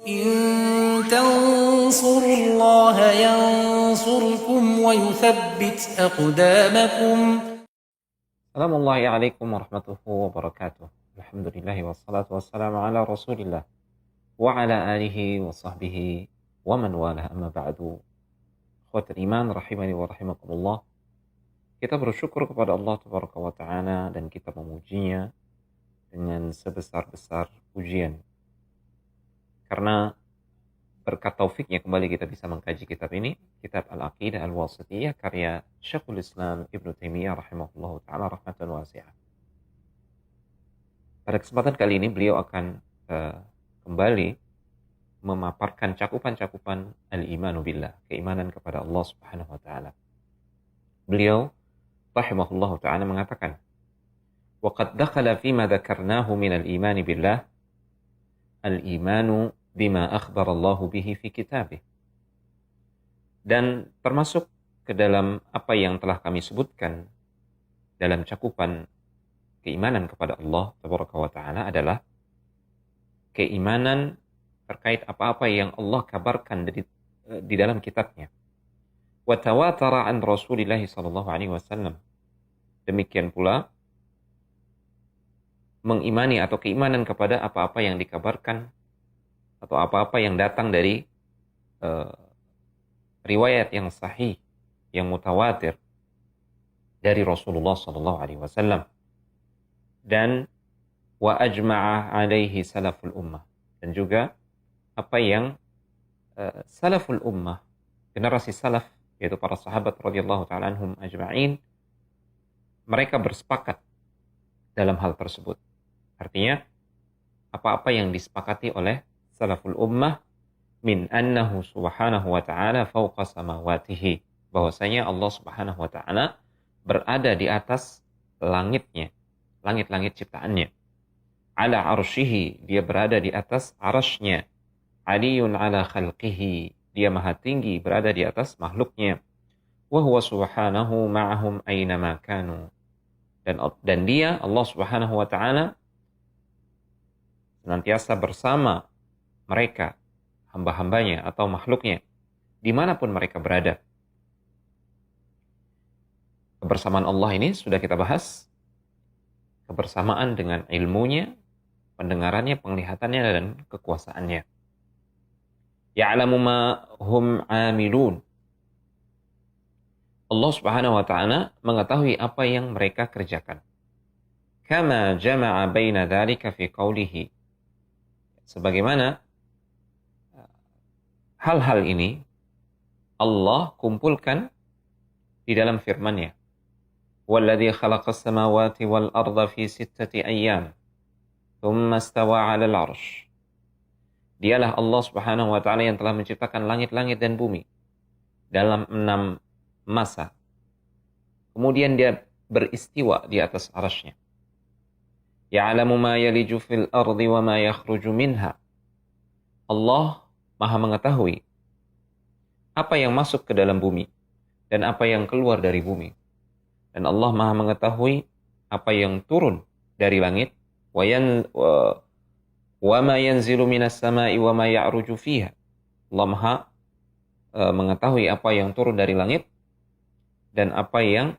إن تنصروا الله ينصركم ويثبت أقدامكم. Assalamualaikum warahmatullahi wabarakatuh. Alhamdulillah wassalatu wassalamu ala rasulillah wa ala alihi wa sahbihi wa man wala amma ba'du. Ikhwatul iman rahimani wa rahimakumullah. Kita bersyukur kepada Allah tabaraka wa ta'ala dan kita memujinya dengan sebesar-besar pujian. Karena berkat taufiknya kembali kita bisa mengkaji kitab ini, kitab Al-Aqidah Al-Wasithiyah karya Syekhul Islam Ibnu Taimiyah rahimahullahu ta'ala rahmatan wasi'ah. Pada kesempatan kali ini beliau akan kembali memaparkan cakupan-cakupan al-imanu billah, keimanan kepada Allah Subhanahu wa taala. Beliau rahimahullahu ta'ala mengatakan, "Wa qad dakhala fima dzakarnahu min al-imani billah al-imanu bima akhbarallahu bihi fi kitabih." Dan termasuk ke dalam apa yang telah kami sebutkan dalam cakupan keimanan kepada Allah tabaraka wa ta'ala adalah keimanan terkait apa-apa yang Allah kabarkan di dalam kitabnya. Wa tawatara an Rasulillah sallallahu alaihi wasallam. Demikian pula mengimani atau keimanan kepada apa-apa yang dikabarkan atau apa-apa yang datang dari riwayat yang sahih, yang mutawatir dari Rasulullah sallallahu alaihi wasallam. Dan wa ajma'a alaihi salaful ummah, dan juga apa yang salaful ummah, generasi salaf, yaitu para sahabat radhiyallahu ta'ala anhum ajma'in, mereka bersepakat dalam hal tersebut. Artinya apa-apa yang disepakati oleh salaful ummah min annahu subhanahu wa ta'ala fawqa samawatihi, bahwasanya Allah subhanahu wa ta'ala berada di atas langitnya, langit-langit ciptaannya. Ala arsyihi, dia berada di atas arasnya. Aliyun ala khalqihi, dia maha tinggi berada di atas makhluknya. Wa huwa subhanahu ma'ahum aynama kanu, dan dia Allah subhanahu wa ta'ala senantiasa bersama mereka, hamba-hambanya atau makhluknya, dimanapun mereka berada. Kebersamaan Allah ini sudah kita bahas. Kebersamaan dengan ilmunya, pendengarannya, penglihatannya, dan kekuasaannya. Ya'lamu ma hum amilun. Allah subhanahu wa ta'ala mengetahui apa yang mereka kerjakan. Kama jama'a baina dhalika fi qawlihi. Sebagaimana hal-hal ini Allah kumpulkan di dalam firman-Nya. Walladzi khalaqas samawati wal arda fi 6 ayyam thumma istawa 'alal 'arsy. Dialah Allah Subhanahu wa taala yang telah menciptakan langit-langit dan bumi dalam 6 masa. Kemudian dia beristiwa di atas arasy-Nya. Ya'lamu ma yaliju fil ardi wa ma yakhruju minha. Allah Maha mengetahui apa yang masuk ke dalam bumi dan apa yang keluar dari bumi. Dan Allah Maha mengetahui apa yang turun dari langit, wa ma yanzilu minas sama'i wa ma ya'ruju fiha. Allah Maha mengetahui apa yang turun dari langit dan apa yang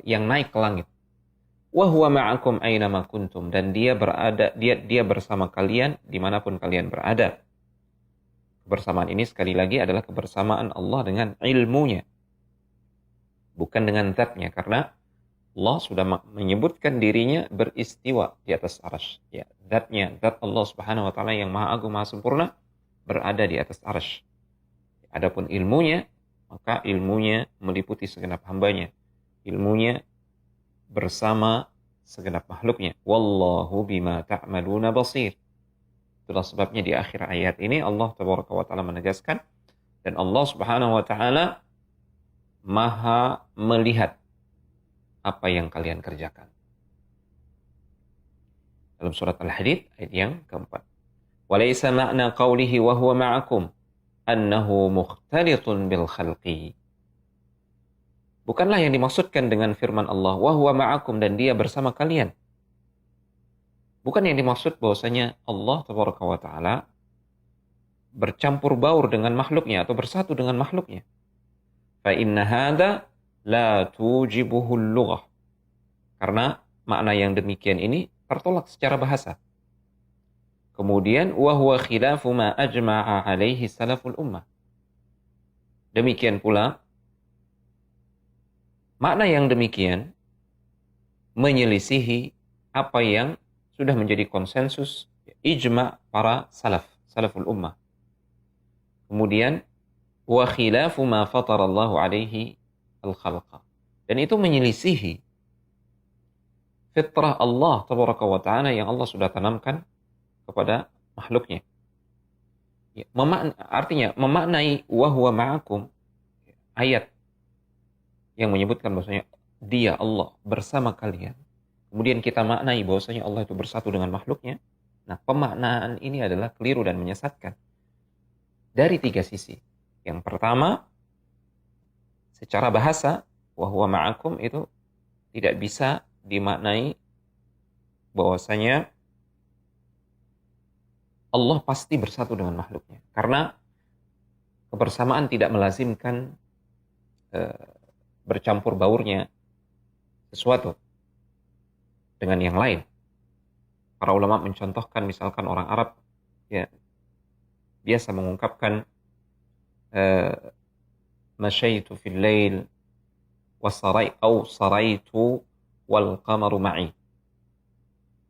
naik ke langit. Wa huwa ma'akum aina ma kuntum, dan dia bersama kalian dimanapun kalian berada. Kebersamaan ini sekali lagi adalah kebersamaan Allah dengan ilmunya, bukan dengan zatnya, karena Allah sudah menyebutkan dirinya beristiwa di atas arasy. Ya, zatnya, zat Allah Subhanahu wa taala yang maha agung, maha sempurna, berada di atas arasy. Adapun ilmunya, maka ilmunya meliputi segenap hambanya. Ilmunya bersama segenap makhluknya. Wallahu bima ta'maluna basir. Itulah sebabnya di akhir ayat ini Allah tabaraka wa ta'ala menegaskan, dan Allah Subhanahu wa ta'ala maha melihat apa yang kalian kerjakan. Dalam surat Al-Hadid ayat yang keempat. Walaysa ma'na qawlihi wa huwa ma'akum annahu mukhtalitun bil khalqi. Bukanlah yang dimaksudkan dengan firman Allah, wa huwa ma'akum, dan dia bersama kalian. Bukan yang dimaksud bahwasanya Allah tabaraka wa ta'ala bercampur baur dengan makhluknya atau bersatu dengan makhluknya. Fa inna hada la tujibuhu lughah. Karena makna yang demikian ini tertolak secara bahasa. Kemudian wa huwa khilafu ma ajma'a alaihi salaful ummah. Demikian pula makna yang demikian menyelisihi apa yang sudah menjadi konsensus ijma' para salaful ummah. Kemudian wa khilafu ma fatarallahu alaihi al-khalqa. Dan itu menyelisihi fitrah Allah tabaraka wa ta'ala yang Allah sudah tanamkan kepada makhluknya. Artinya memaknai wa huwa ma'akum, ayat yang menyebutkan bahwasanya dia Allah bersama kalian. Kemudian kita maknai bahwasanya Allah itu bersatu dengan makhluknya. Nah, pemaknaan ini adalah keliru dan menyesatkan. Dari 3 sisi. Yang pertama, secara bahasa, wa huwa ma'akum itu tidak bisa dimaknai bahwasanya Allah pasti bersatu dengan makhluknya. Karena kebersamaan tidak melazimkan bercampur baurnya sesuatu dengan yang lain. Para ulama mencontohkan misalkan orang Arab ya biasa mengungkapkan masyaitu fil lail saraitu wal qamaru ma'i.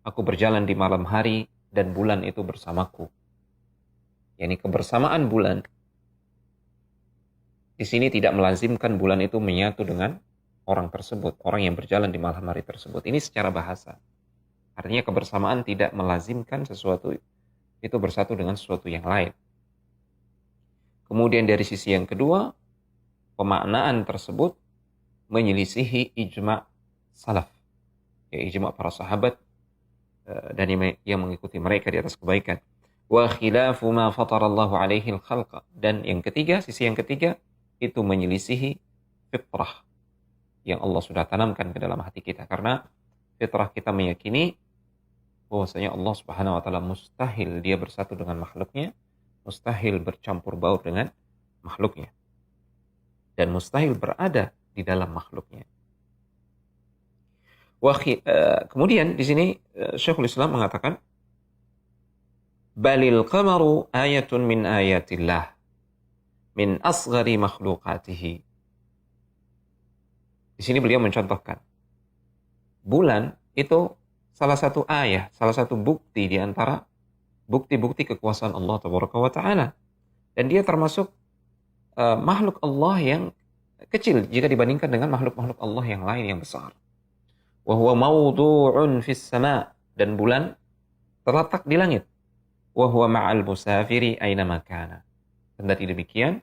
Aku berjalan di malam hari dan bulan itu bersamaku. Yani kebersamaan bulan di sini tidak melazimkan bulan itu menyatu dengan orang tersebut, orang yang berjalan di malam hari tersebut. Ini secara bahasa. Artinya kebersamaan tidak melazimkan sesuatu itu bersatu dengan sesuatu yang lain. Kemudian dari sisi yang kedua, pemaknaan tersebut menyelisihi ijma' salaf. Ya, ijma' para sahabat dan yang mengikuti mereka di atas kebaikan. Wa khilafu ma fatarallahu alaihi al-khalqa. Dan yang ketiga, sisi yang ketiga, itu menyelisihi fitrah yang Allah sudah tanamkan ke dalam hati kita. Karena fitrah kita meyakini bahwasanya Allah Subhanahu wa taala mustahil dia bersatu dengan makhluknya, mustahil bercampur baur dengan makhluknya, dan mustahil berada di dalam makhluknya. Kemudian di sini Syekhul Islam mengatakan, balil qamaru ayatun min ayatillah min asghari makhluqatihi. Di sini beliau mencontohkan bulan itu salah satu ayat, salah satu bukti di antara bukti-bukti kekuasaan Allah Tabaraka wa Ta'ala. Dan dia termasuk makhluk Allah yang kecil jika dibandingkan dengan makhluk-makhluk Allah yang lain yang besar. Wa huwa mawdu'un fis sama', dan bulan terletak di langit. Wa huwa ma'al musafiri aina makana. Kendati demikian,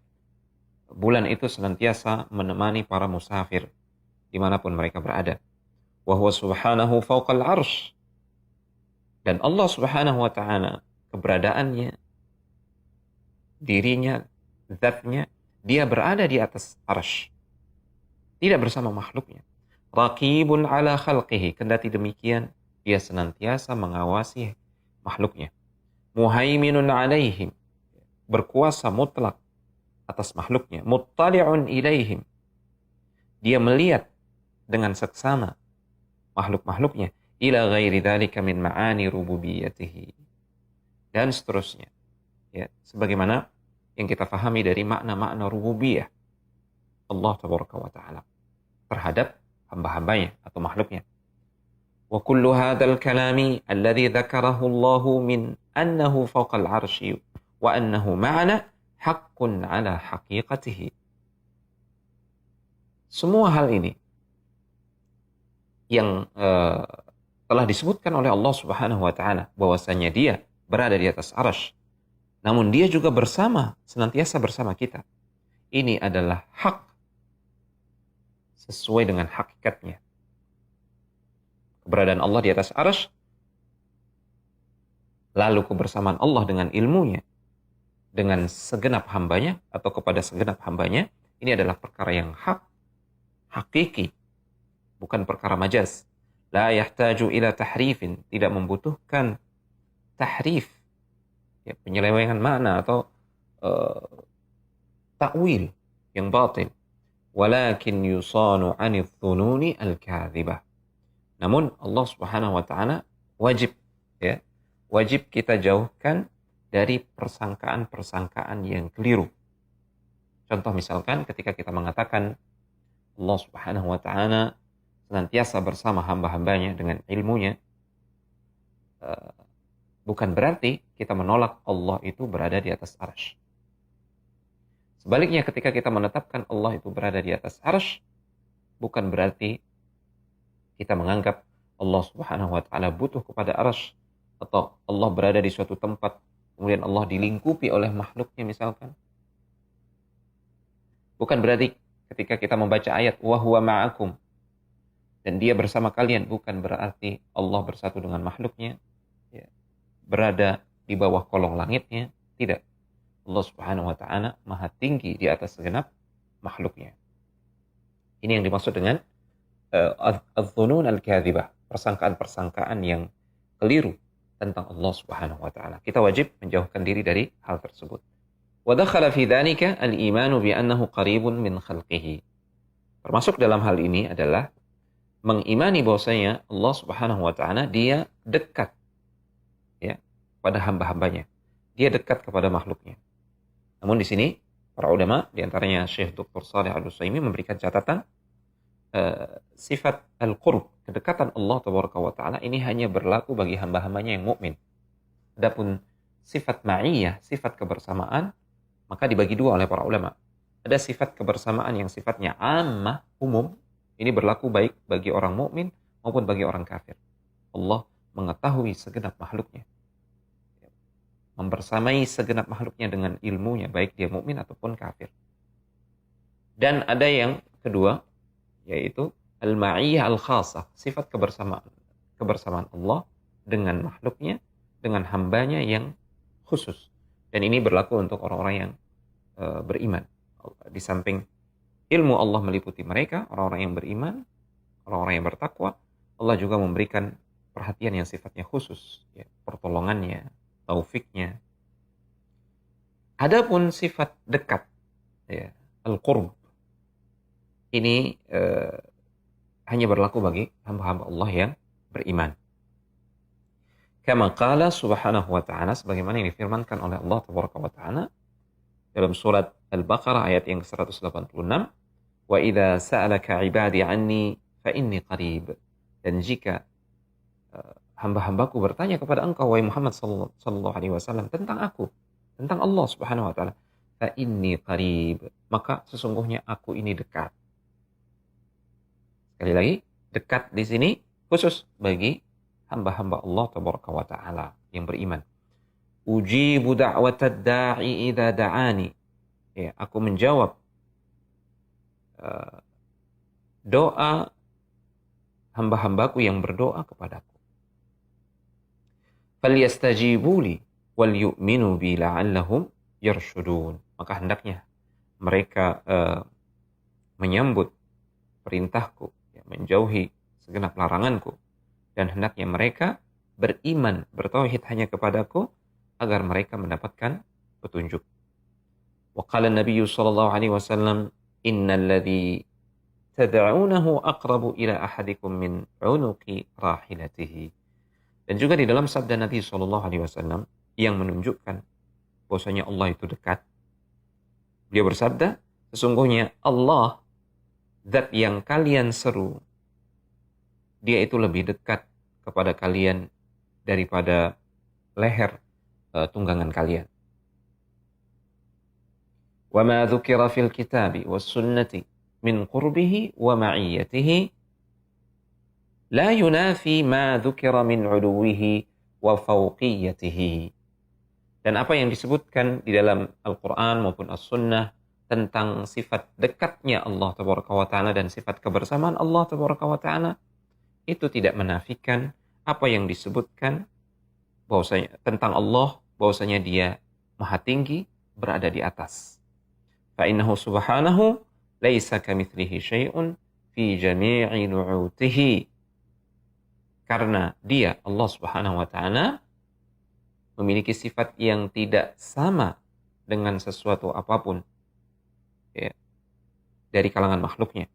bulan itu senantiasa menemani para musafir dimanapun mereka berada. Wa huwa subhanahu fawqal arsh. Dan Allah Subhanahu wa ta'ala, keberadaannya, dirinya, zatnya, dia berada di atas arsh. Tidak bersama makhluknya. Raqibun ala khalqihi. Kendati demikian, dia senantiasa mengawasi makhluknya. Muhaiminun alaihim. Berkuasa mutlak atas makhluknya. Muttali'un ilaihim. Dia melihat dengan seksama makhluk-makhluknya. Ila ghairi dhalika min ma'ani rububiyatihi. Dan seterusnya. Ya, sebagaimana yang kita fahami dari makna-makna rububiyah Allah Tabaraka wa Ta'ala terhadap hamba-hambanya atau makhluknya. Wa kullu hadzal kalami alladhi dzakarahu Allah min annahu fawqa al-'arsy wa annahu ma'ana haqqun 'ala haqiqatihi. Semua hal ini yang telah disebutkan oleh Allah Subhanahu wa Ta'ala bahwasanya dia berada di atas arsy, namun dia juga senantiasa bersama kita. Ini adalah hak sesuai dengan hakikatnya. Keberadaan Allah di atas arsy, lalu kebersamaan Allah dengan ilmunya, dengan segenap hambanya atau kepada segenap hambanya, ini adalah perkara yang hakiki, bukan perkara majaz. La yahtaju ila tahrifin, tidak membutuhkan tahrif, ya, penyelewengan makna atau takwil yang batil. Walakin yusanu 'anil dhununi al-kadhibah. Namun Allah Subhanahu wa taala wajib kita jauhkan dari persangkaan-persangkaan yang keliru. Contoh misalkan ketika kita mengatakan Allah Subhanahu wa taala senantiasa bersama hamba-hambanya dengan ilmunya, bukan berarti kita menolak Allah itu berada di atas arsy. Sebaliknya ketika kita menetapkan Allah itu berada di atas arsy, bukan berarti kita menganggap Allah Subhanahu wa taala butuh kepada arsy, atau Allah berada di suatu tempat kemudian Allah dilingkupi oleh makhluknya misalkan. Bukan berarti ketika kita membaca ayat wa huwa ma'akum dan dia bersama kalian, bukan berarti Allah bersatu dengan makhluknya, berada di bawah kolong langitnya. Tidak. Allah Subhanahu wa taala maha tinggi di atas segenap makhluknya. Ini yang dimaksud dengan adz-dzunun al-kadzibah, persangkaan-persangkaan yang keliru tentang Allah Subhanahu wa taala. Kita wajib menjauhkan diri dari hal tersebut. Wa dakhala fi dzalika al-imanu bi annahu qaribun min khalqihi. Termasuk dalam hal ini adalah mengimani bahwasanya Allah Subhanahu wa taala dia dekat pada hamba-hambanya. Dia dekat kepada makhluknya. Namun di sini para ulama, di antaranya Syekh Dr. Shalih Al-Utsaimin memberikan catatan sifat al-qurb, kedekatan Allah Tabaraka wa taala ini hanya berlaku bagi hamba-hambanya yang mukmin. Adapun sifat ma'iyah, sifat kebersamaan, maka dibagi dua oleh para ulama. Ada sifat kebersamaan yang sifatnya ammah, umum. Ini berlaku baik bagi orang mukmin maupun bagi orang kafir. Allah mengetahui segenap makhluknya, membersamai segenap makhluknya dengan ilmunya, baik dia mukmin ataupun kafir. Dan ada yang kedua, yaitu al-ma'iyah al-khasah, sifat kebersamaan Allah dengan makhluknya, dengan hambanya yang khusus. Dan ini berlaku untuk orang-orang yang beriman. Di samping ilmu Allah meliputi mereka, orang-orang yang beriman, orang-orang yang bertakwa, Allah juga memberikan perhatian yang sifatnya khusus, pertolongannya, taufiknya. Adapun sifat dekat, al-qurb, ini hanya berlaku bagi hamba-hamba Allah yang beriman. Kama qala subhanahu wa ta'ala, sebagaimana yang difirmankan oleh Allah tabaraka wa ta'ala dalam surat Al-Baqarah ayat yang ke-186, wa idza sa'alaka 'ibadi 'anni fa inni qarib. Dan jika hamba-hambaku bertanya kepada engkau wahai Muhammad sallallahu alaihi wasallam tentang aku, tentang Allah Subhanahu wa taala, fa inni qarib, maka sesungguhnya aku ini dekat. Sekali lagi, dekat di sini khusus bagi hamba-hamba Allah tabaraka wa taala yang beriman. Ujibu da'watad da'i idza da'ani. Aku menjawab doa hamba-hambaku yang berdoa kepadaku. Falyastajibuli wal yu'minu bi la'allahum yarshudun. Maka hendaknya mereka menyambut perintahku, menjauhi segenap laranganku, dan hendaknya mereka beriman, bertauhid hanya kepadaku agar mereka mendapatkan petunjuk. Wa qala an-nabiy sallallahu alaihi wasallam, innal ladzi tad'unahu aqrabu ila ahadikum min 'unuqi rahilatihi. Dan juga di dalam sabda Nabi sallallahu alaihi wasallam yang menunjukkan bahwasanya Allah itu dekat. Beliau bersabda, sesungguhnya Allah, zat yang kalian seru, dia itu lebih dekat kepada kalian daripada leher tunggangan kalian. Wa ma dzukira fil kitabi was sunnati min qurbihi wa ma'iyyatihi la yunafi ma dzukira min 'uluwihi wa fawqiyatihi. Dan apa yang disebutkan di dalam Al-Quran maupun As-Sunnah tentang sifat dekatnya Allah Tabaraka wa Ta'ala dan sifat kebersamaan Allah Tabaraka wa Ta'ala, itu tidak menafikan apa yang disebutkan bahwasanya tentang Allah, bahwasanya dia maha tinggi, berada di atas. Fa innahu subhanahu laisa kamitslihi syai'un fi jami'i nu'utihi. Karena dia, Allah Subhanahu wa taala, memiliki sifat yang tidak sama dengan sesuatu apapun, ya, dari kalangan makhluknya.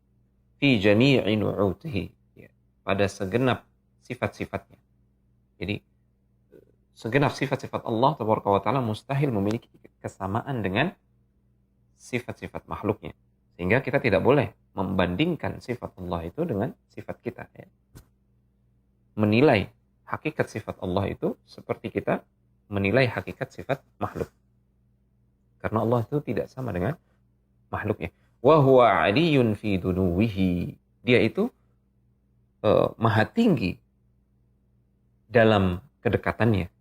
Fi jami'i nu'utihi, ya, pada segenap sifat-sifatnya. Jadi segenap sifat-sifat Allah tabaraka wa taala mustahil memiliki kesamaan dengan sifat-sifat makhluknya. Sehingga kita tidak boleh membandingkan sifat Allah itu dengan sifat kita. Ya. Menilai hakikat sifat Allah itu seperti kita menilai hakikat sifat makhluk. Karena Allah itu tidak sama dengan makhluknya. Wa huwa 'aliyyun fi dunuwihi. Dia itu maha tinggi dalam kedekatannya.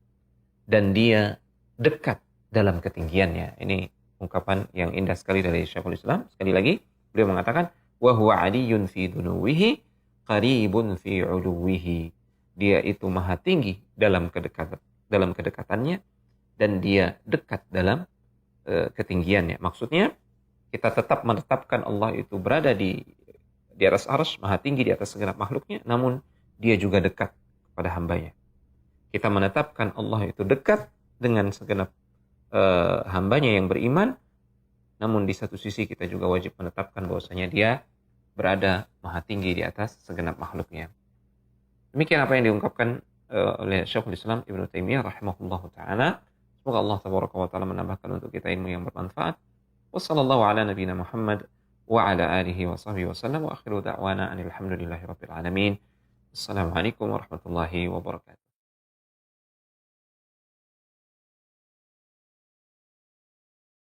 Dan dia dekat dalam ketinggiannya. Ini ungkapan yang indah sekali dari Syekhul Islam. Sekali lagi, beliau mengatakan, wa huwa 'aliyyun fi dunuwihi qaribun fi 'uluwihi. Dia itu maha tinggi dalam kedekatannya dan dia dekat dalam ketinggiannya. Maksudnya kita tetap menetapkan Allah itu berada di atas arsy, maha tinggi di atas segenap makhluknya, namun dia juga dekat kepada hambanya. Kita menetapkan Allah itu dekat dengan segenap hambanya yang beriman, namun di satu sisi kita juga wajib menetapkan bahwasanya dia berada maha tinggi di atas segenap makhluknya. Demikian apa yang diungkapkan oleh Syekhul Islam Ibnu Taimiyah rahimahullahu taala. Semoga Allah tabaraka wa taala menambahkan untuk kita ilmu yang bermanfaat. Wassallallahu ala nabiyina Muhammad wa ala alihi wa sahbihi wasallam wa akhiru da'wana alhamdulillahi rabbil alamin. Assalamualaikum warahmatullahi wabarakatuh.